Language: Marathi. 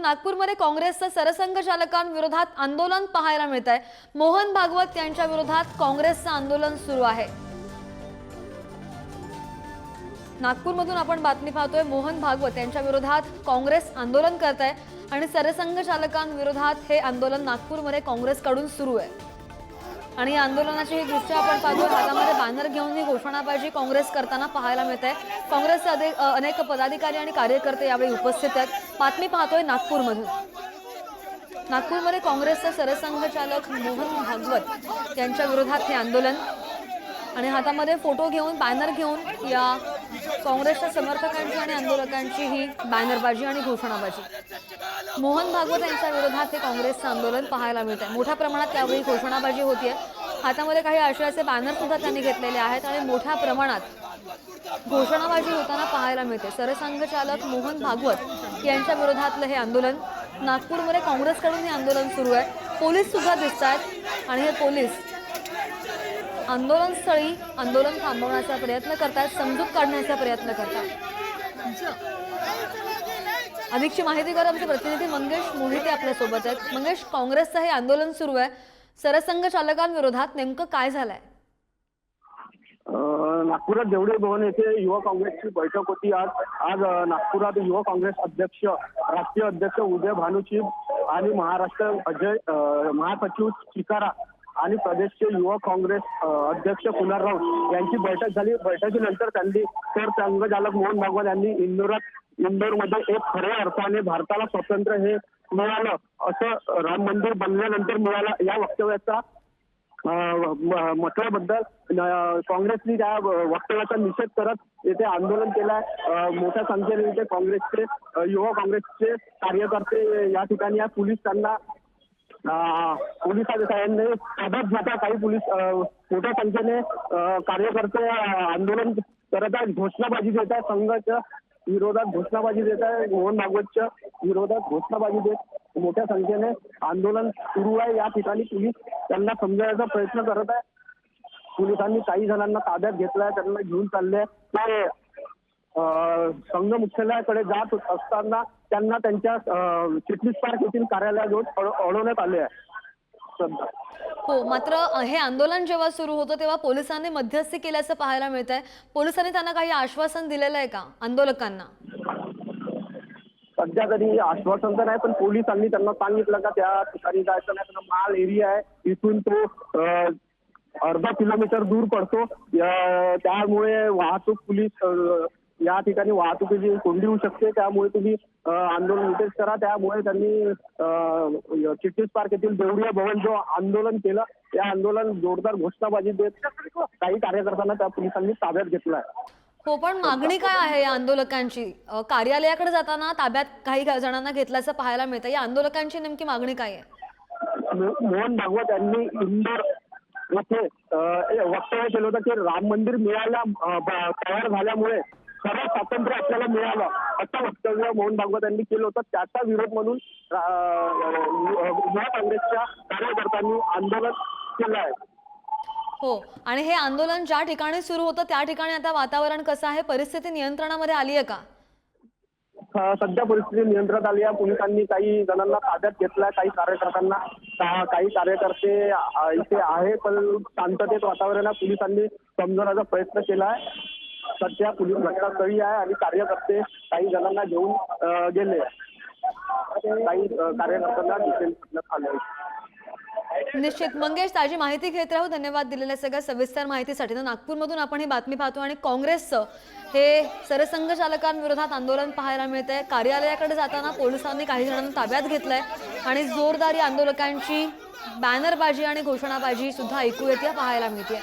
नागपूरमध्ये काँग्रेसचं सरसंघचालकांविरोधात आंदोलन पाहायला मिळत आहे। मोहन भागवत यांच्या विरोधात काँग्रेसचं आंदोलन सुरू आहे। नागपूरमधून आपण बातमी पाहतोय, मोहन भागवत यांच्या विरोधात काँग्रेस आंदोलन करत आहे आणि सरसंघचालकांविरोधात हे आंदोलन नागपूरमध्ये काँग्रेसकडून सुरू आहे। आणि या आंदोलनाची ही दृश्य आपण पाहतोय, हातामध्ये बॅनर घेऊन ही घोषणाबाजी काँग्रेस करताना पाहायला मिळत आहे। काँग्रेसचे अनेक पदाधिकारी आणि कार्यकर्ते यावेळी उपस्थित आहेत। बातमी पाहतोय नागपूरमधून। नागपूरमध्ये काँग्रेसचे सरसंघचालक मोहन भागवत यांच्या विरोधात हे आंदोलन आणि हातामध्ये फोटो घेऊन बॅनर घेऊन या काँग्रेसच्या समर्थकांची आणि आंदोलकांची ही बॅनरबाजी आणि घोषणाबाजी। मोहन भागवत यांच्या विरोधात हे काँग्रेसचं आंदोलन पाहायला मिळत आहे। मोठ्या प्रमाणात यावेळी घोषणाबाजी होतीये। हातामध्ये काही आशयाचे बॅनर सुद्धा त्यांनी घेतलेले आहेत आणि मोठ्या प्रमाणात घोषणाबाजी होताना पाहायला मिळते। सरसंघचालक मोहन भागवत यांच्या विरोधातलं हे आंदोलन नागपूरमध्ये काँग्रेसकडून हे आंदोलन सुरू आहे। पोलीस सुद्धा दिसतात आणि हे पोलीस आंदोलनस्थळी आंदोलन थांबवण्याचा प्रयत्न करतात, समजूत काढण्याचा प्रयत्न करतात। अधिकची माहिती करा आमचे प्रतिनिधी मंगेश मोहिते आपल्या सोबत आहेत। मंगेश, काँग्रेसचं हे आंदोलन सुरू आहे, सरसंघचालकांविरोधात नेमकं काय झालंय? नागपुरात देवळे भवन येथे युवा काँग्रेसची बैठक होती। आज नागपुरात युवा काँग्रेस अध्यक्ष, राष्ट्रीय अध्यक्ष उदय भानुची आणि महाराष्ट्र महासचिव चिकारा आणि प्रदेशचे युवा काँग्रेस अध्यक्ष कुणाल राऊत यांची बैठक झाली। बैठकीनंतर त्यांनी सरसंघचालक मोहन भागवत यांनी इंदोरमध्ये एक खऱ्या अर्थाने भारताला स्वातंत्र्य हे मिळालं असं राम मंदिर बनल्यानंतर मिळालं या वक्तव्याचा म्हटल्याबद्दल काँग्रेसने त्या वक्तव्याचा निषेध करत येथे आंदोलन केलंय। मोठ्या संख्येने इथे काँग्रेसचे युवा काँग्रेसचे कार्यकर्ते या ठिकाणी या पोलिसांना पोलिसांनी ताब्यात घेता काही पोलीस मोठ्या संख्येने कार्यकर्ते आंदोलन करत आहेत, घोषणाबाजी देत आहेत, संघाच्या विरोधात घोषणाबाजी देत आहे, मोहन भागवतच्या विरोधात घोषणाबाजी देत मोठ्या संख्येने आंदोलन सुरू आहे। या ठिकाणी पोलीस त्यांना समजावण्याचा प्रयत्न करत आहे। पोलिसांनी काही जणांना ताब्यात घेतलाय, त्यांना घेऊन चालले ते संघ मुख्यालयाकडे जात असताना त्यांना त्यांच्या चिटणीस पार्क येथील कार्यालयाजवळ अडवण्यात आले आहे। हो, मात्र हे आंदोलन जेव्हा सुरू होतं तेव्हा पोलिसांनी मध्यस्थी केल्याचं पाहायला मिळत आहे। पोलिसांनी त्यांना काही आश्वासन दिलेलं आहे का आंदोलकांना? सध्या तरी आश्वासन तर नाही, पण पोलिसांनी त्यांना सांगितलं का त्या ठिकाणी जायचं नाही, तर माल एरिया आहे, इथून तो अर्धा किलोमीटर दूर पडतो, त्यामुळे वाहतूक पोलीस या ठिकाणी वाहतुकीची कोंडी होऊ शकते, त्यामुळे तुम्ही आंदोलन निषेध करा। त्यामुळे त्यांनी चिटणीस पार्क येथील देवळीय भवन जो आंदोलन केलं, त्या आंदोलन जोरदार घोषणाबाजी देत काही कार्यकर्त्यांना त्या पोलिसांनी ताब्यात घेतलाय। हो, पण मागणी काय आहे या आंदोलकांची? कार्यालयाकडे जाताना ताब्यात काही जणांना घेतल्याचं पाहायला मिळतं, या आंदोलकांची नेमकी मागणी काय आहे? मोहन भागवत यांनी इंदोर येथे वक्तव्य केलं होतं की राम मंदिर तयार झाल्यामुळे खरं स्वातंत्र्य आपल्याला मिळालं असं वक्तव्य मोहन भागवत यांनी केलं होतं। त्याचा विरोध म्हणून युवा काँग्रेसच्या कार्यकर्त्यांनी आंदोलन केलं आहे। हो, आणि हे आंदोलन ज्या ठिकाणी सुरू होतं त्या ठिकाणी आता वातावरण कसं आहे? परिस्थिती नियंत्रणामध्ये आली आहे का? सध्या परिस्थिती नियंत्रणात आली आहे। पोलिसांनी काही जणांना ताब्यात घेतलाय, काही काही कार्यकर्ते इथे आहे, पण शांततेत वातावरण आहे। पोलिसांनी समजवण्याचा प्रयत्न केला आहे। सध्या पोलीस घटनास्थळी आहे आणि कार्यकर्ते काही जणांना घेऊन गेले, काही कार्यकर्त्यांना डिटेन आले। निश्चित मंगेश, ताजी माहिती घेत राहू। धन्यवाद दिलेल्या सगळ्या सविस्तर माहितीसाठी। नागपूरमधून आपण ही बातमी पाहतो आणि काँग्रेसचं हे सरसंघचालकांविरोधात आंदोलन पाहायला मिळतंय। कार्यालयाकडे जाताना पोलिसांनी काही जणांना ताब्यात घेतलंय आणि जोरदार आंदोलकांची बॅनरबाजी आणि घोषणाबाजी सुद्धा ऐकू येते, पाहायला मिळते।